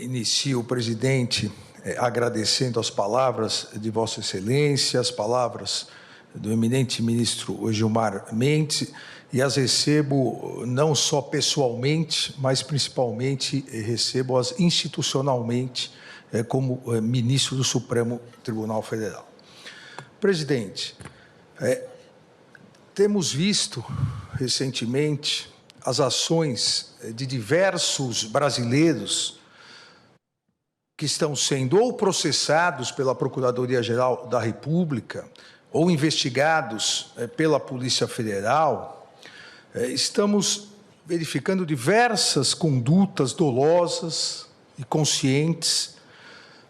inicio, presidente, agradecendo as palavras de Vossa Excelência, as palavras do eminente ministro Gilmar Mendes, e as recebo não só pessoalmente, mas principalmente recebo-as institucionalmente como ministro do Supremo Tribunal Federal. Presidente, temos visto recentemente as ações de diversos brasileiros que estão sendo ou processados pela Procuradoria-Geral da República ou investigados pela Polícia Federal. Estamos verificando diversas condutas dolosas e conscientes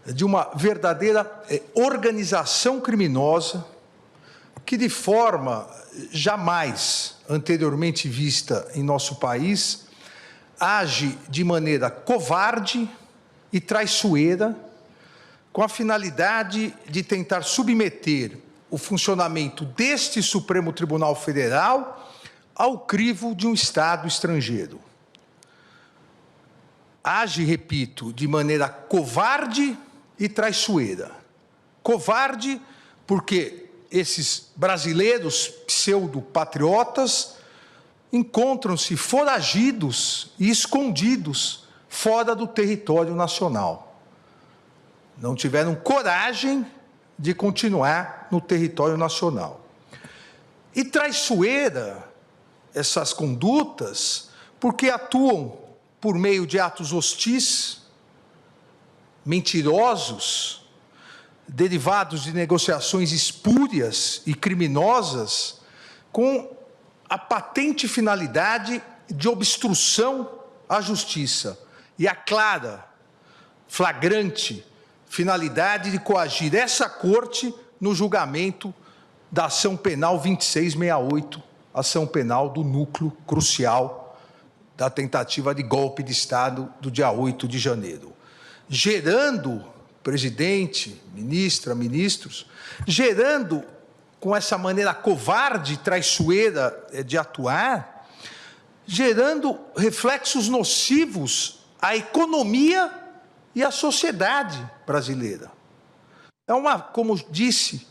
de uma verdadeira organização criminosa que, de forma jamais anteriormente vista em nosso país, age de maneira covarde e traiçoeira, com a finalidade de tentar submeter o funcionamento deste Supremo Tribunal Federal ao crivo de um Estado estrangeiro. Age, repito, de maneira covarde e traiçoeira. Covarde porque esses brasileiros pseudo-patriotas encontram-se foragidos e escondidos fora do território nacional. Não tiveram coragem de continuar no território nacional. E traiçoeira essas condutas porque atuam por meio de atos hostis, mentirosos, derivados de negociações espúrias e criminosas, com a patente finalidade de obstrução à justiça e a clara, flagrante finalidade de coagir essa Corte no julgamento da ação penal 2668, ação penal do núcleo crucial da tentativa de golpe de Estado do dia 8 de janeiro. Gerando, presidente, ministra, ministros, gerando com essa maneira covarde e traiçoeira de atuar, gerando reflexos nocivos à economia e à sociedade brasileira. Como disse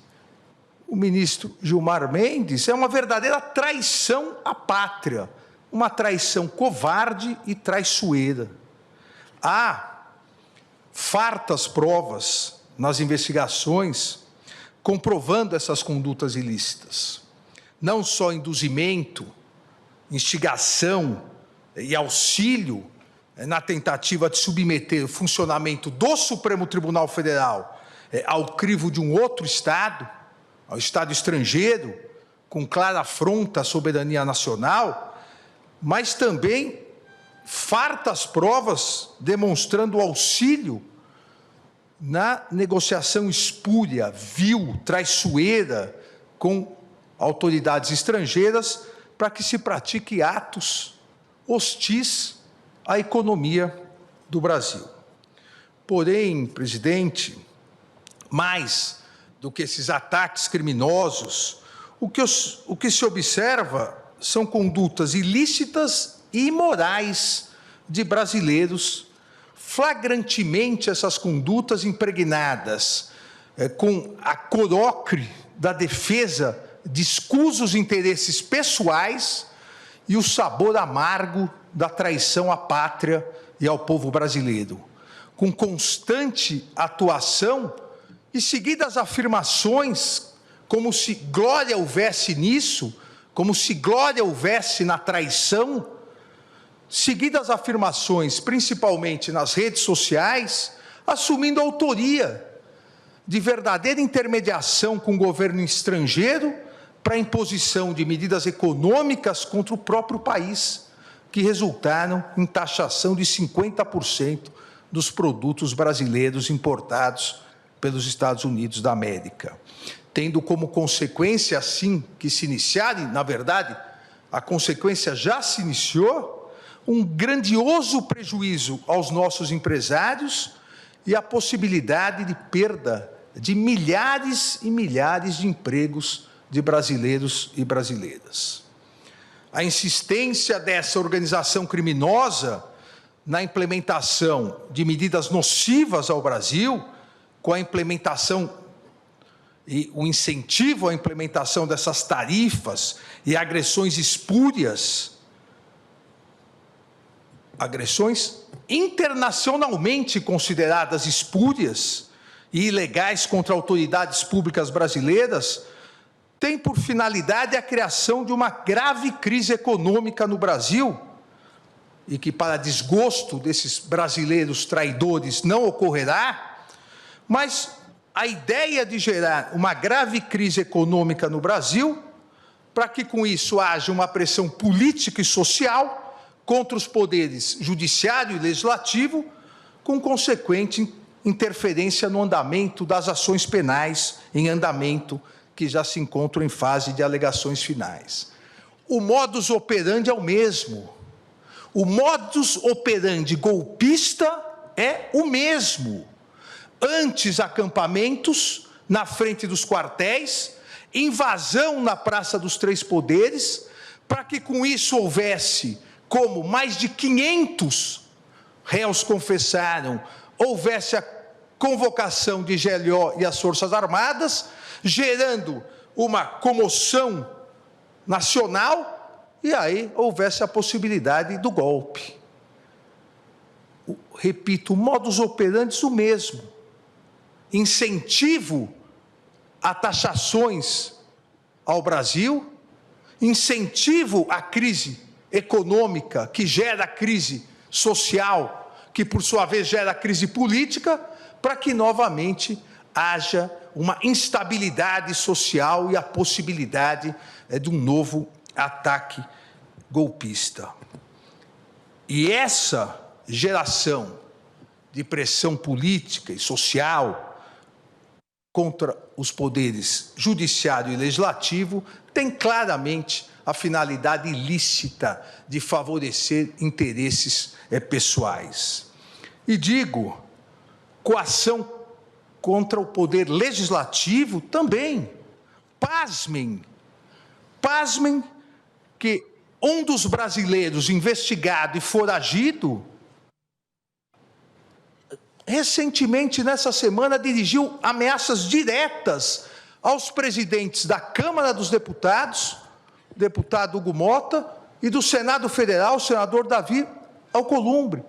o ministro Gilmar Mendes, é uma verdadeira traição à pátria, uma traição covarde e traiçoeira. Há fartas provas nas investigações comprovando essas condutas ilícitas. Não só induzimento, instigação e auxílio na tentativa de submeter o funcionamento do Supremo Tribunal Federal ao crivo de um outro Estado, ao Estado estrangeiro, com clara afronta à soberania nacional, mas também fartas provas demonstrando auxílio na negociação espúria, vil, traiçoeira com autoridades estrangeiras para que se pratique atos hostis à economia do Brasil. Porém, presidente, mais do que esses ataques criminosos, o que se observa são condutas ilícitas e imorais de brasileiros, flagrantemente essas condutas impregnadas com a corocre da defesa de escusos interesses pessoais e o sabor amargo da traição à pátria e ao povo brasileiro, com constante atuação e seguidas afirmações, como se glória houvesse nisso, como se glória houvesse na traição, seguidas afirmações, principalmente nas redes sociais, assumindo autoria de verdadeira intermediação com o governo estrangeiro para a imposição de medidas econômicas contra o próprio país, que resultaram em taxação de 50% dos produtos brasileiros importados pelos Estados Unidos da América, tendo como consequência, assim que se iniciar, e, na verdade, a consequência já se iniciou, um grandioso prejuízo aos nossos empresários e a possibilidade de perda de milhares e milhares de empregos de brasileiros e brasileiras. A insistência dessa organização criminosa na implementação de medidas nocivas ao Brasil, com a implementação e o incentivo à implementação dessas tarifas e agressões espúrias, agressões internacionalmente consideradas espúrias e ilegais contra autoridades públicas brasileiras, tem por finalidade a criação de uma grave crise econômica no Brasil, e que, para desgosto desses brasileiros traidores, não ocorrerá, mas a ideia de gerar uma grave crise econômica no Brasil, para que com isso haja uma pressão política e social contra os poderes judiciário e legislativo, com consequente interferência no andamento das ações penais em andamento, que já se encontram em fase de alegações finais. O modus operandi é o mesmo. O modus operandi golpista é o mesmo. Antes, acampamentos na frente dos quartéis, invasão na Praça dos Três Poderes, para que com isso houvesse, como mais de 500 réus confessaram, houvesse a convocação de GLO e as Forças Armadas, gerando uma comoção nacional, e aí houvesse a possibilidade do golpe. Repito, o modus operandi é o mesmo. Incentivo a taxações ao Brasil, incentivo à crise econômica, que gera crise social, que por sua vez gera crise política, para que novamente haja uma instabilidade social e a possibilidade de um novo ataque golpista. E essa geração de pressão política e social contra os poderes judiciário e legislativo tem claramente a finalidade ilícita de favorecer interesses pessoais. E digo, coação contra o poder legislativo também. Pasmem que um dos brasileiros investigado e foragido, recentemente, nessa semana, dirigiu ameaças diretas aos presidentes da Câmara dos Deputados, o deputado Hugo Mota, e do Senado Federal, o senador Davi Alcolumbre.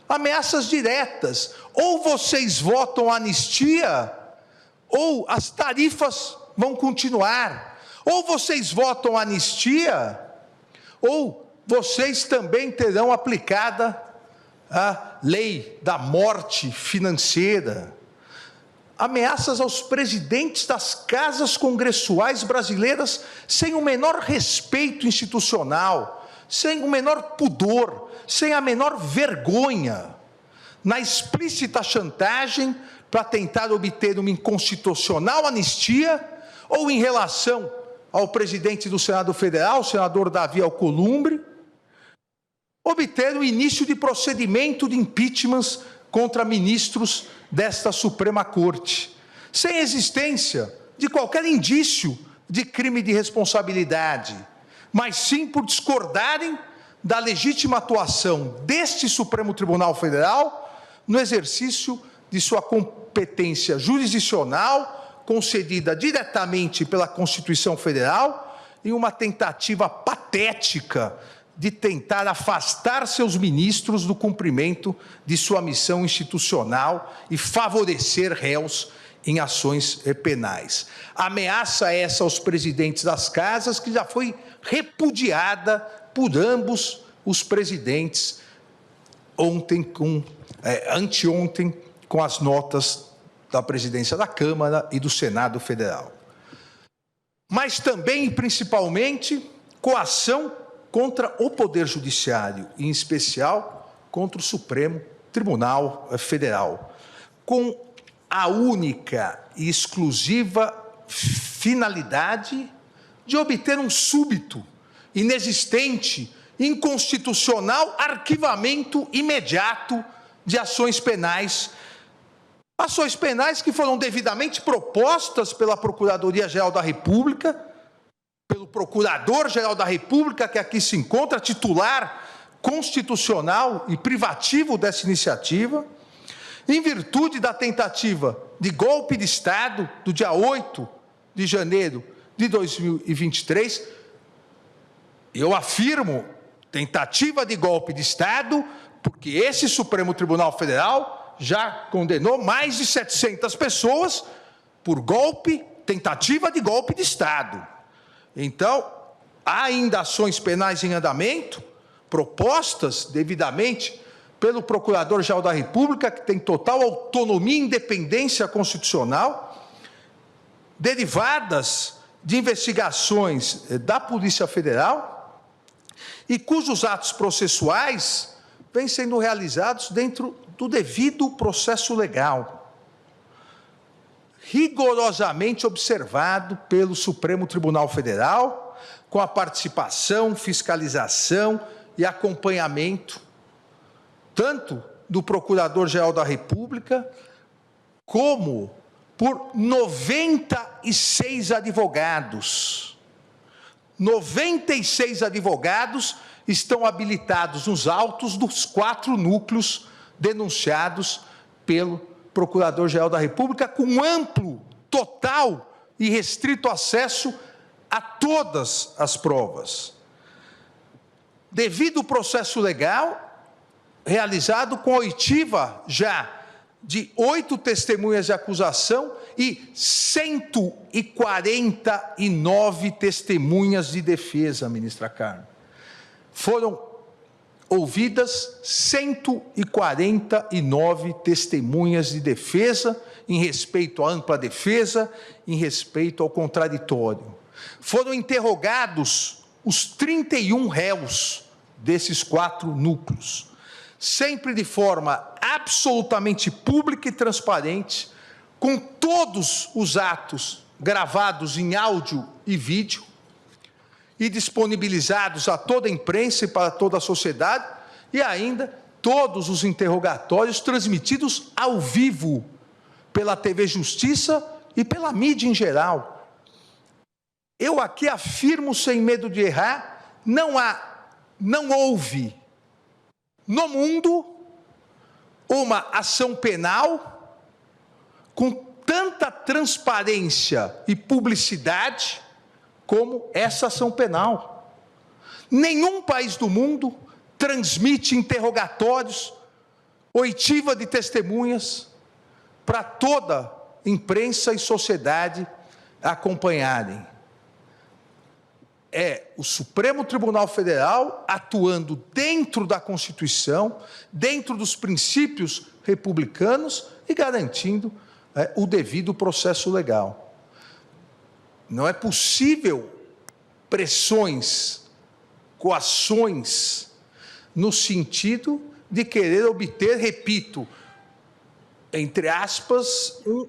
Ameaças diretas. Ou vocês votam anistia, ou as tarifas vão continuar. Ou vocês votam anistia, ou vocês também terão aplicada a lei da morte financeira. Ameaças aos presidentes das casas congressuais brasileiras sem o menor respeito institucional, sem o menor pudor, sem a menor vergonha, na explícita chantagem para tentar obter uma inconstitucional anistia, ou em relação ao presidente do Senado Federal, o senador Davi Alcolumbre, obter o início de procedimento de impeachment contra ministros desta Suprema Corte, sem existência de qualquer indício de crime de responsabilidade, mas sim por discordarem da legítima atuação deste Supremo Tribunal Federal no exercício de sua competência jurisdicional, concedida diretamente pela Constituição Federal, em uma tentativa patética de tentar afastar seus ministros do cumprimento de sua missão institucional e favorecer réus em ações penais. Ameaça essa aos presidentes das casas, que já foi repudiada por ambos os presidentes anteontem, com as notas da presidência da Câmara e do Senado Federal. Mas também e principalmente coação contra o Poder Judiciário, em especial contra o Supremo Tribunal Federal, com a única e exclusiva finalidade de obter um súbito, inexistente, inconstitucional arquivamento imediato de ações penais que foram devidamente propostas pela Procuradoria-Geral da República, pelo Procurador-Geral da República, que aqui se encontra, titular constitucional e privativo dessa iniciativa, em virtude da tentativa de golpe de Estado do dia 8 de janeiro de 2023, eu afirmo tentativa de golpe de Estado, porque esse Supremo Tribunal Federal já condenou mais de 700 pessoas por golpe, tentativa de golpe de Estado. Então, há ainda ações penais em andamento, propostas devidamente pelo Procurador-Geral da República, que tem total autonomia e independência constitucional, derivadas de investigações da Polícia Federal e cujos atos processuais vêm sendo realizados dentro do devido processo legal, rigorosamente observado pelo Supremo Tribunal Federal, com a participação, fiscalização e acompanhamento, tanto do Procurador-Geral da República, como por 96 advogados. 96 advogados estão habilitados nos autos dos 4 núcleos denunciados pelo Procurador-Geral da República, com amplo, total e restrito acesso a todas as provas. Devido ao processo legal, realizado com a oitiva já de 8 testemunhas de acusação e 149 testemunhas de defesa, ministra Carmen. Foram ouvidas 149 testemunhas de defesa em respeito à ampla defesa, em respeito ao contraditório. Foram interrogados os 31 réus desses 4 núcleos, sempre de forma absolutamente pública e transparente, com todos os atos gravados em áudio e vídeo e disponibilizados a toda a imprensa e para toda a sociedade, e ainda todos os interrogatórios transmitidos ao vivo pela TV Justiça e pela mídia em geral. Eu aqui afirmo, sem medo de errar, não houve no mundo uma ação penal com tanta transparência e publicidade como essa ação penal. Nenhum país do mundo transmite interrogatórios, oitiva de testemunhas, para toda a imprensa e sociedade acompanharem. É o Supremo Tribunal Federal atuando dentro da Constituição, dentro dos princípios republicanos e garantindo o devido processo legal. Não é possível pressões, coações, no sentido de querer obter, repito, entre aspas, um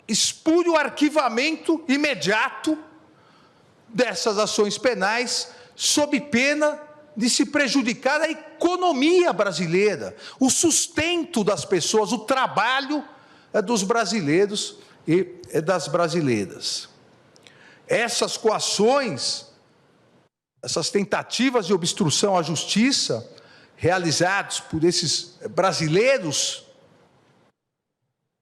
espúrio arquivamento imediato dessas ações penais, sob pena de se prejudicar a economia brasileira, o sustento das pessoas, o trabalho dos brasileiros e das brasileiras. Essas coações, essas tentativas de obstrução à justiça, realizadas por esses brasileiros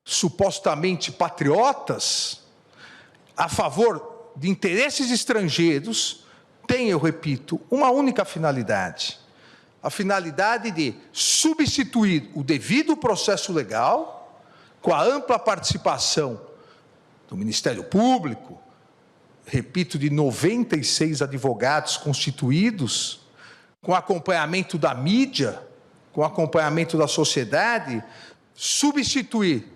supostamente patriotas, a favor de interesses estrangeiros, tem, eu repito, uma única finalidade: a finalidade de substituir o devido processo legal, com a ampla participação do Ministério Público, repito, de 96 advogados constituídos, com acompanhamento da mídia, com acompanhamento da sociedade, substituir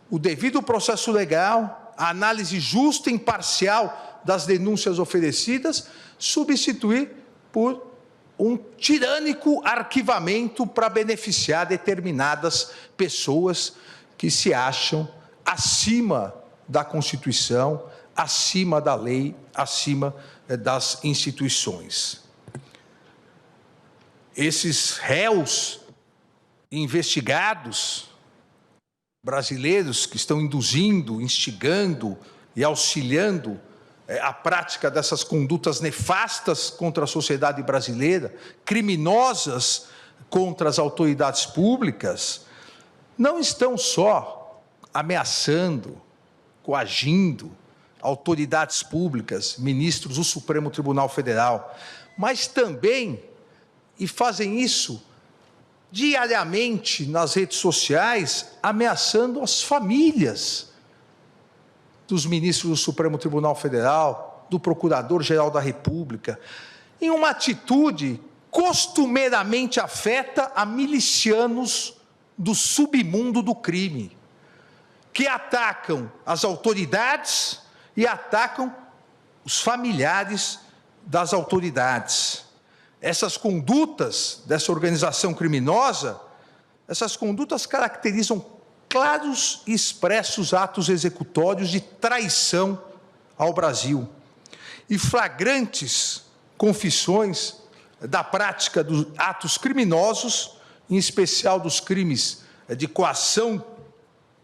o devido processo legal, a análise justa e imparcial das denúncias oferecidas, substituir por um tirânico arquivamento para beneficiar determinadas pessoas que se acham acima da Constituição, acima da lei, acima das instituições. Esses réus investigados brasileiros que estão induzindo, instigando e auxiliando a prática dessas condutas nefastas contra a sociedade brasileira, criminosas contra as autoridades públicas não estão só ameaçando, coagindo autoridades públicas, ministros do Supremo Tribunal Federal, mas também, e fazem isso diariamente nas redes sociais, ameaçando as famílias dos ministros do Supremo Tribunal Federal, do Procurador-Geral da República, em uma atitude costumeiramente afeta a milicianos do submundo do crime, que atacam as autoridades e atacam os familiares das autoridades. Essas condutas dessa organização criminosa, essas condutas caracterizam claros e expressos atos executórios de traição ao Brasil e flagrantes confissões da prática dos atos criminosos, em especial dos crimes de coação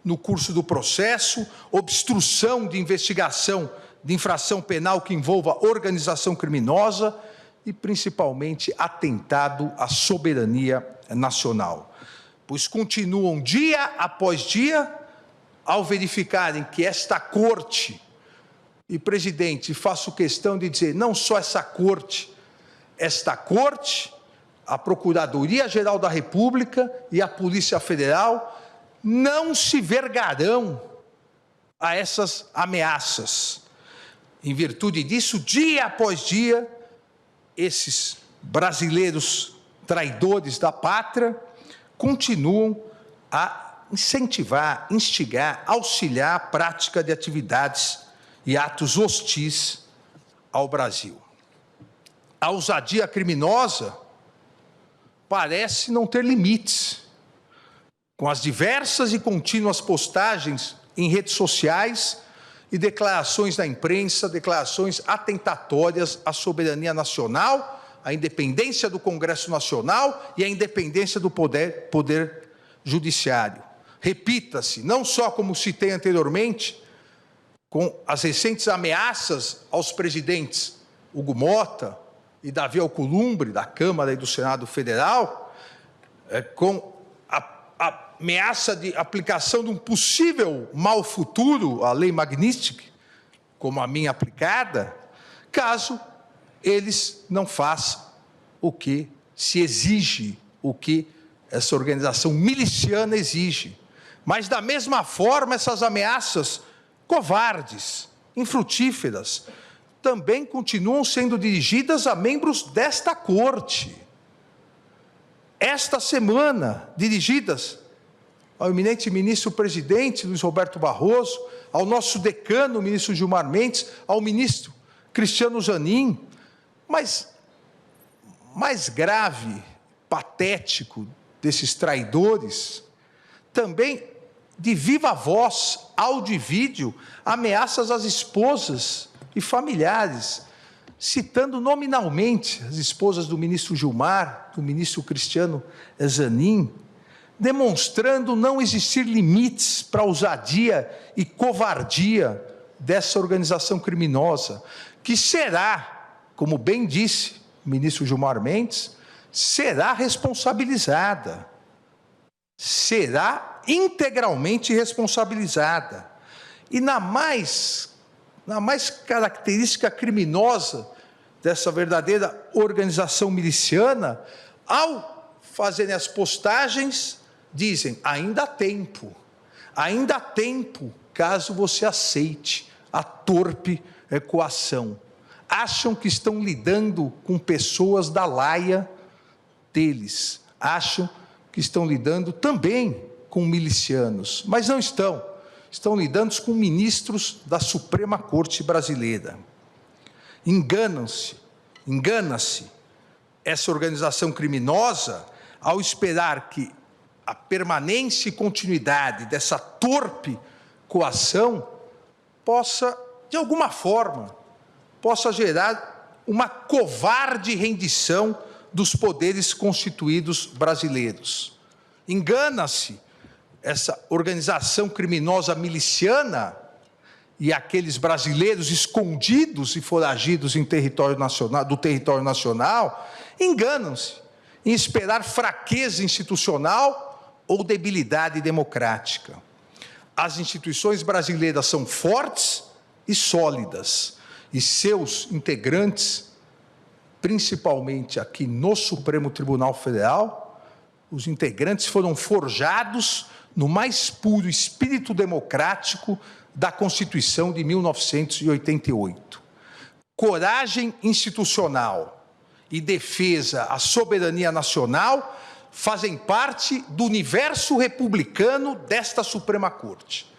no curso do processo, obstrução de investigação de infração penal que envolva organização criminosa e, principalmente, atentado à soberania nacional. Pois continuam dia após dia, ao verificarem que esta corte, e, presidente, faço questão de dizer, não só esta corte, a Procuradoria-Geral da República e a Polícia Federal não se vergarão a essas ameaças. Em virtude disso, dia após dia, esses brasileiros traidores da pátria continuam a incentivar, instigar, auxiliar a prática de atividades e atos hostis ao Brasil. A ousadia criminosa parece não ter limites, com as diversas e contínuas postagens em redes sociais e declarações na imprensa, declarações atentatórias à soberania nacional, à independência do Congresso Nacional e à independência do poder judiciário. Repita-se, não só como citei anteriormente, com as recentes ameaças aos presidentes Hugo Motta e Davi Alcolumbre, da Câmara e do Senado Federal, com a ameaça de aplicação de um possível mal futuro à Lei Magnitsky, como a minha aplicada, caso eles não façam o que se exige, o que essa organização miliciana exige. Mas, da mesma forma, essas ameaças covardes, infrutíferas, também continuam sendo dirigidas a membros desta corte. Esta semana, dirigidas ao eminente ministro-presidente Luiz Roberto Barroso, ao nosso decano, o ministro Gilmar Mendes, ao ministro Cristiano Zanin, mas mais grave, patético desses traidores, também de viva voz, áudio e vídeo, ameaças às esposas e familiares, citando nominalmente as esposas do ministro Gilmar, do ministro Cristiano Zanin, demonstrando não existir limites para a ousadia e covardia dessa organização criminosa, que será, como bem disse o ministro Gilmar Mendes, será responsabilizada, será integralmente responsabilizada. E na mais característica criminosa dessa verdadeira organização miliciana, ao fazerem as postagens, dizem, ainda há tempo, caso você aceite a torpe coação. Acham que estão lidando com pessoas da laia deles, acham que estão lidando também com milicianos, mas não estão. Estão lidando com ministros da Suprema Corte Brasileira. Engana-se essa organização criminosa ao esperar que a permanência e continuidade dessa torpe coação possa, de alguma forma, gerar uma covarde rendição dos poderes constituídos brasileiros. Engana-se essa organização criminosa miliciana e aqueles brasileiros escondidos e foragidos em do território nacional, enganam-se em esperar fraqueza institucional ou debilidade democrática. As instituições brasileiras são fortes e sólidas, e seus integrantes, principalmente aqui no Supremo Tribunal Federal, os integrantes foram forjados no mais puro espírito democrático da Constituição de 1988. Coragem institucional e defesa à soberania nacional fazem parte do universo republicano desta Suprema Corte,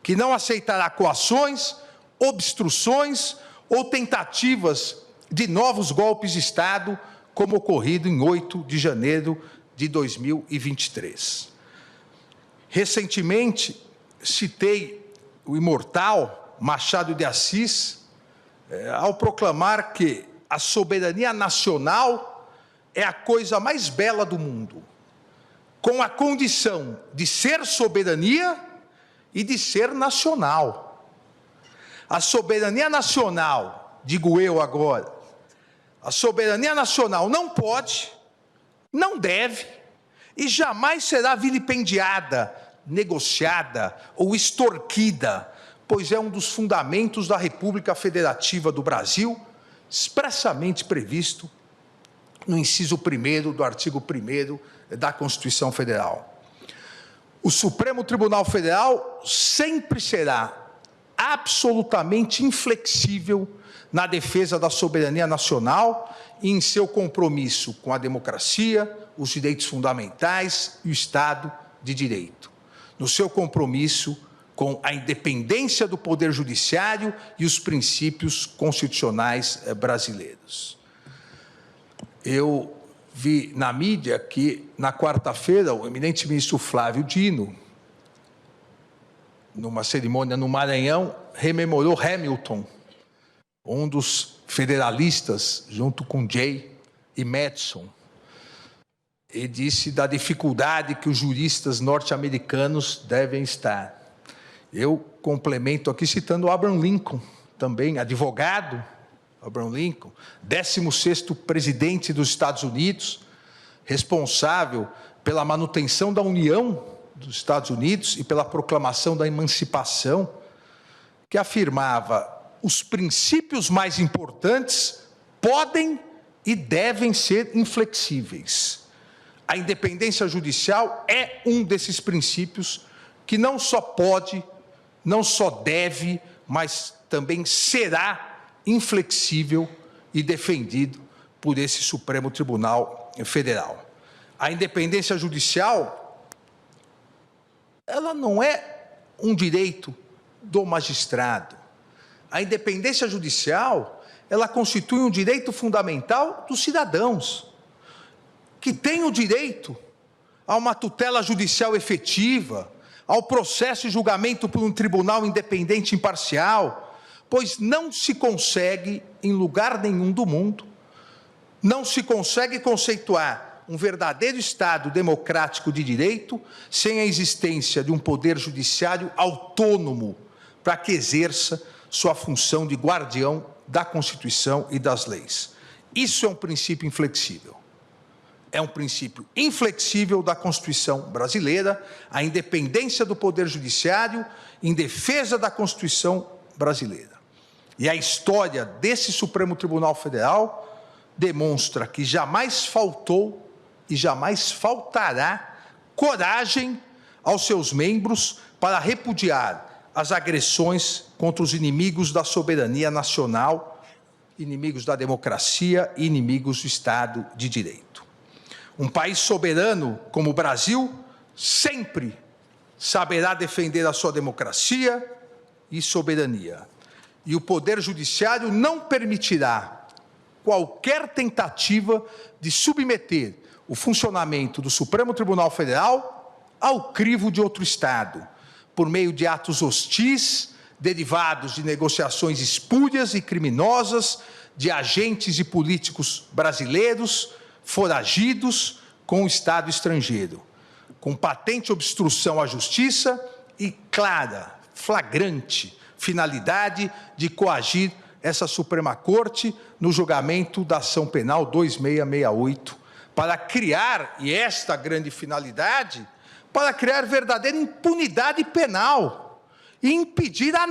que não aceitará coações, obstruções ou tentativas de novos golpes de Estado, como ocorrido em 8 de janeiro de 2023. Recentemente, citei o imortal Machado de Assis, ao proclamar que a soberania nacional é a coisa mais bela do mundo, com a condição de ser soberania e de ser nacional. A soberania nacional, digo eu agora, a soberania nacional não pode, não deve e jamais será vilipendiada, negociada ou extorquida, pois é um dos fundamentos da República Federativa do Brasil, expressamente previsto no inciso 1º do artigo 1º da Constituição Federal. O Supremo Tribunal Federal sempre será absolutamente inflexível na defesa da soberania nacional e em seu compromisso com a democracia, os direitos fundamentais e o Estado de Direito. No seu compromisso com a independência do Poder Judiciário e os princípios constitucionais brasileiros. Eu vi na mídia que, na quarta-feira, o eminente ministro Flávio Dino, numa cerimônia no Maranhão, rememorou Hamilton, um dos federalistas, junto com Jay e Madison, e disse da dificuldade que os juristas norte-americanos devem estar. Eu complemento aqui citando Abraham Lincoln, também advogado, Abraham Lincoln, 16º presidente dos Estados Unidos, responsável pela manutenção da união dos Estados Unidos e pela proclamação da emancipação, que afirmava: os princípios mais importantes podem e devem ser inflexíveis. A independência judicial é um desses princípios que não só pode, não só deve, mas também será inflexível e defendido por esse Supremo Tribunal Federal. A independência judicial, ela não é um direito do magistrado. A independência judicial, ela constitui um direito fundamental dos cidadãos, que têm o direito a uma tutela judicial efetiva, ao processo e julgamento por um tribunal independente e imparcial, pois não se consegue, em lugar nenhum do mundo, não se consegue conceituar um verdadeiro Estado democrático de direito sem a existência de um poder judiciário autônomo para que exerça sua função de guardião da Constituição e das leis. Isso é um princípio inflexível. É um princípio inflexível da Constituição brasileira, a independência do Poder Judiciário em defesa da Constituição brasileira. E a história desse Supremo Tribunal Federal demonstra que jamais faltou e jamais faltará coragem aos seus membros para repudiar as agressões contra os inimigos da soberania nacional, inimigos da democracia e inimigos do Estado de Direito. Um país soberano como o Brasil sempre saberá defender a sua democracia e soberania. E o Poder Judiciário não permitirá qualquer tentativa de submeter o funcionamento do Supremo Tribunal Federal ao crivo de outro Estado, por meio de atos hostis, derivados de negociações espúrias e criminosas de agentes e políticos brasileiros foragidos com o Estado estrangeiro, com patente obstrução à justiça e clara, flagrante finalidade de coagir essa Suprema Corte no julgamento da ação penal 2668, para criar, e esta grande finalidade, para criar verdadeira impunidade penal e impedir a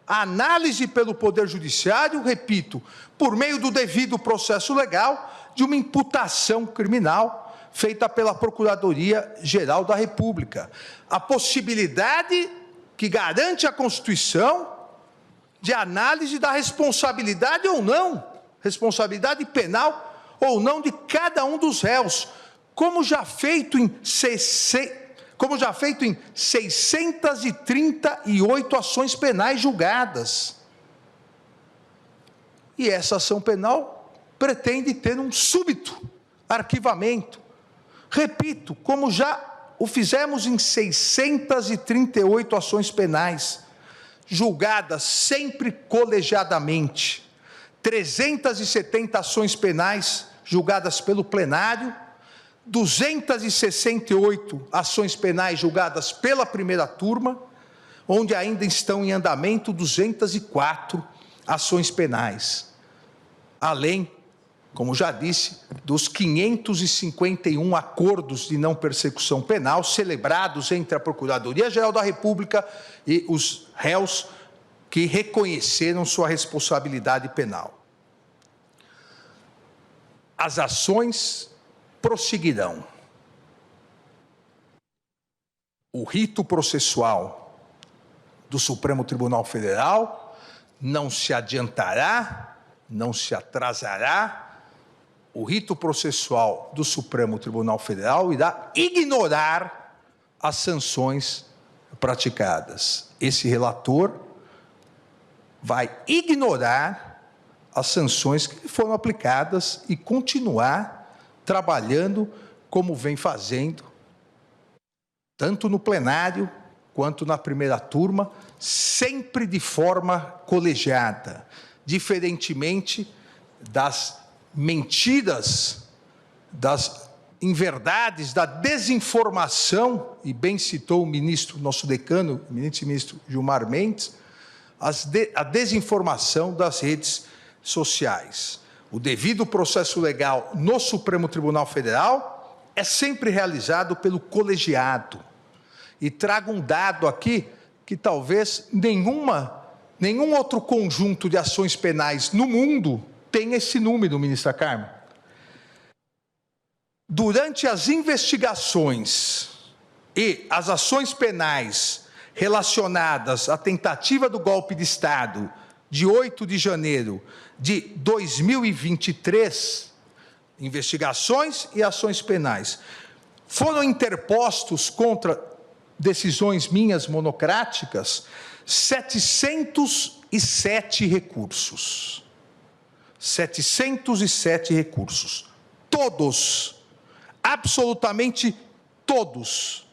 análise pelo Poder Judiciário, repito, por meio do devido processo legal, de uma imputação criminal feita pela Procuradoria-Geral da República. A possibilidade que garante a Constituição de análise da responsabilidade ou não, responsabilidade penal ou não de cada um dos réus, como já feito em 638 ações penais julgadas. E essa ação penal pretende ter um súbito arquivamento. Repito, como já o fizemos em 638 ações penais, julgadas sempre colegiadamente, 370 ações penais julgadas pelo plenário, 268 ações penais julgadas pela primeira turma, onde ainda estão em andamento 204 ações penais, além, como já disse, dos 551 acordos de não persecução penal celebrados entre a Procuradoria-Geral da República e os réus que reconheceram sua responsabilidade penal. As ações prosseguirão. O rito processual do Supremo Tribunal Federal não se adiantará, não se atrasará. O rito processual do Supremo Tribunal Federal irá ignorar as sanções praticadas. Esse relator vai ignorar as sanções que foram aplicadas e continuar trabalhando como vem fazendo, tanto no plenário quanto na primeira turma, sempre de forma colegiada, diferentemente das mentiras, das inverdades, da desinformação, e bem citou o ministro, nosso decano, o eminente ministro Gilmar Mendes, a desinformação das redes sociais. O devido processo legal no Supremo Tribunal Federal é sempre realizado pelo colegiado. E trago um dado aqui que talvez nenhum outro conjunto de ações penais no mundo tenha esse número, ministra Carmen. Durante as investigações e as ações penais relacionadas à tentativa do golpe de Estado de 8 de janeiro de 2023, investigações e ações penais, foram interpostos contra decisões minhas monocráticas 707 recursos. 707 recursos. Todos, absolutamente todos,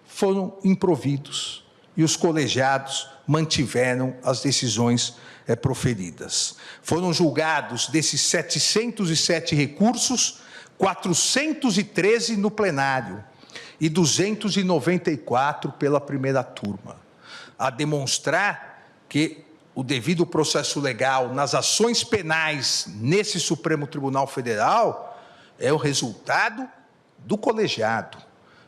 foram improvidos e os colegiados mantiveram as decisões proferidas. Foram julgados, desses 707 recursos, 413 no plenário e 294 pela primeira turma, a demonstrar que o devido processo legal nas ações penais nesse Supremo Tribunal Federal é o resultado do colegiado,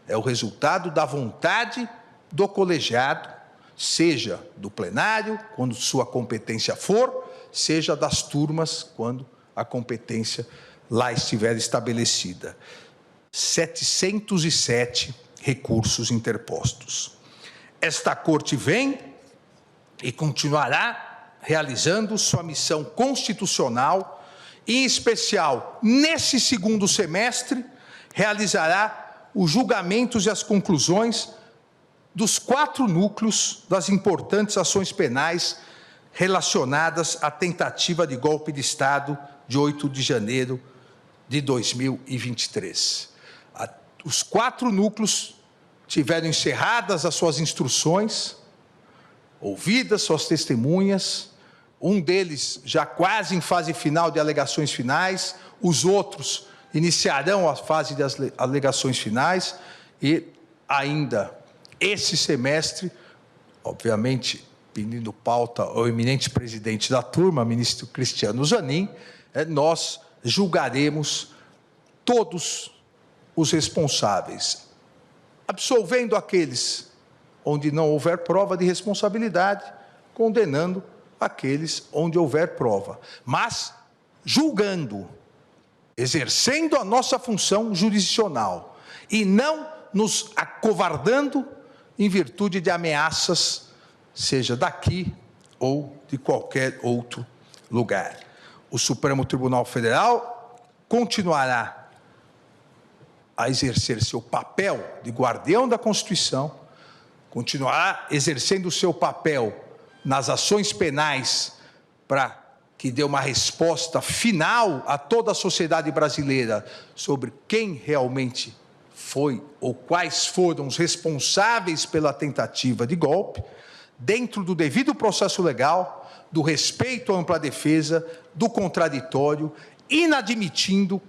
é o resultado da vontade do colegiado, seja do plenário, quando sua competência for, seja das turmas, quando a competência lá estiver estabelecida. 707 recursos interpostos. Esta Corte vem e continuará realizando sua missão constitucional, e, em especial, nesse segundo semestre, realizará os julgamentos e as conclusões dos 4 núcleos das importantes ações penais relacionadas à tentativa de golpe de Estado de 8 de janeiro de 2023. Os 4 núcleos tiveram encerradas as suas instruções, ouvidas suas testemunhas, um deles já quase em fase final de alegações finais, os outros iniciarão a fase das alegações finais e ainda esse semestre, obviamente, pedindo pauta ao eminente presidente da turma, ministro Cristiano Zanin, nós julgaremos todos os responsáveis, absolvendo aqueles onde não houver prova de responsabilidade, condenando aqueles onde houver prova, mas julgando, exercendo a nossa função jurisdicional e não nos acovardando em virtude de ameaças, seja daqui ou de qualquer outro lugar. O Supremo Tribunal Federal continuará a exercer seu papel de guardião da Constituição, continuará exercendo o seu papel nas ações penais para que dê uma resposta final a toda a sociedade brasileira sobre quem realmente foi ou quais foram os responsáveis pela tentativa de golpe, dentro do devido processo legal, do respeito à ampla defesa, do contraditório, inadmitindo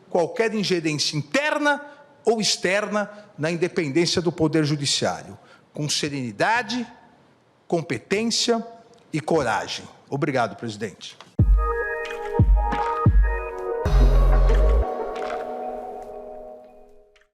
qualquer ingerência interna ou externa na independência do Poder Judiciário, com serenidade, competência e coragem. Obrigado, presidente.